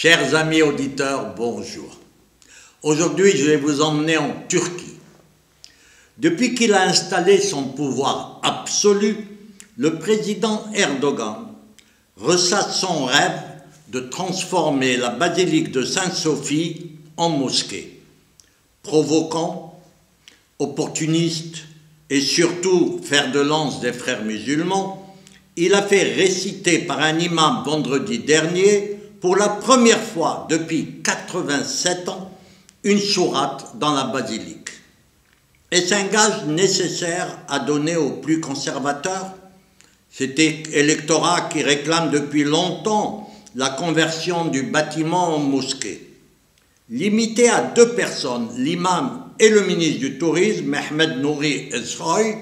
Chers amis auditeurs, bonjour. Aujourd'hui, je vais vous emmener en Turquie. Depuis qu'il a installé son pouvoir absolu, le président Erdogan ressasse son rêve de transformer la basilique de Sainte-Sophie en mosquée. Provoquant, opportuniste et surtout fer de lance des frères musulmans, il a fait réciter par un imam vendredi dernier, pour la première fois depuis 87 ans, une sourate dans la basilique. Est-ce un gage nécessaire à donner aux plus conservateurs? Cet électorat qui réclame depuis longtemps la conversion du bâtiment en mosquée. Limité à 2 personnes, l'imam et le ministre du Tourisme, Mehmet Nouri Özsoy,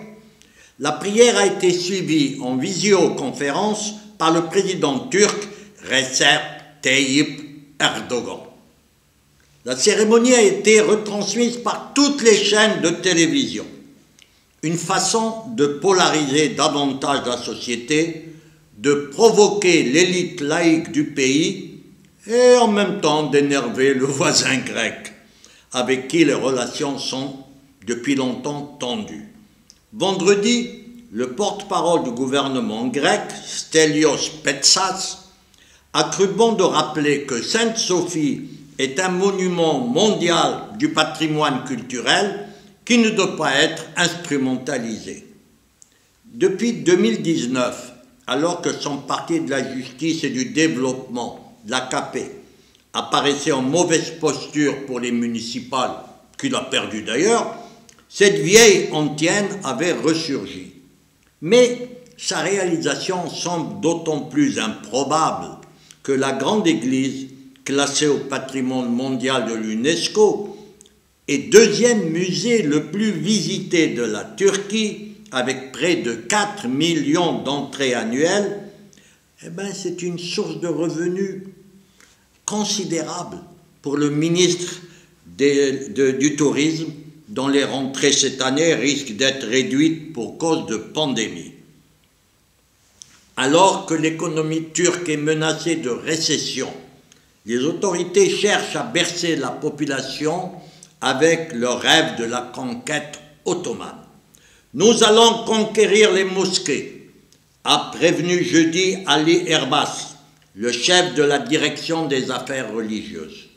la prière a été suivie en visioconférence par le président turc Recep Tayyip Erdogan. La cérémonie a été retransmise par toutes les chaînes de télévision. Une façon de polariser davantage la société, de provoquer l'élite laïque du pays et en même temps d'énerver le voisin grec, avec qui les relations sont depuis longtemps tendues. Vendredi, le porte-parole du gouvernement grec, Stelios Petsas, a cru bon de rappeler que Sainte-Sophie est un monument mondial du patrimoine culturel qui ne doit pas être instrumentalisé. Depuis 2019, alors que son parti de la justice et du développement, l'AKP, apparaissait en mauvaise posture pour les municipales, qu'il a perdu d'ailleurs, cette vieille antienne avait ressurgi. Mais sa réalisation semble d'autant plus improbable que la grande église, classée au patrimoine mondial de l'UNESCO, et deuxième musée le plus visité de la Turquie, avec près de 4 millions d'entrées annuelles, c'est une source de revenus considérable pour le ministre du Tourisme, dont les rentrées cette année risquent d'être réduites pour cause de pandémie. Alors que l'économie turque est menacée de récession, les autorités cherchent à bercer la population avec le rêve de la conquête ottomane. Nous allons conquérir les mosquées, a prévenu jeudi Ali Erbas, le chef de la direction des affaires religieuses.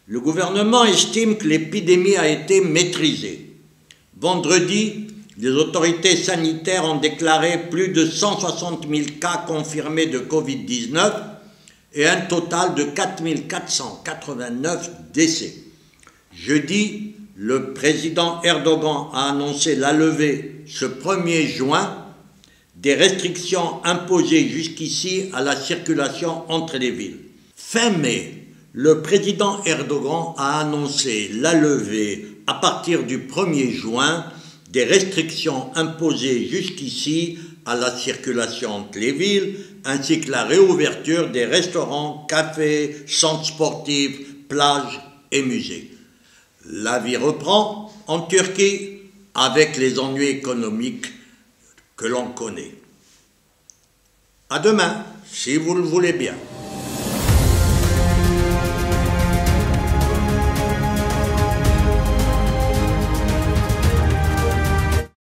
Le gouvernement estime que l'épidémie a été maîtrisée. Vendredi, les autorités sanitaires ont déclaré plus de 160 000 cas confirmés de Covid-19 et un total de 4 489 décès. Jeudi, le président Erdogan a annoncé la levée ce 1er juin des restrictions imposées jusqu'ici à la circulation entre les villes. Fin mai, le président Erdogan a annoncé la levée à partir du 1er juin des restrictions imposées jusqu'ici à la circulation entre les villes, ainsi que la réouverture des restaurants, cafés, centres sportifs, plages et musées. La vie reprend en Turquie avec les ennuis économiques que l'on connaît. À demain, si vous le voulez bien.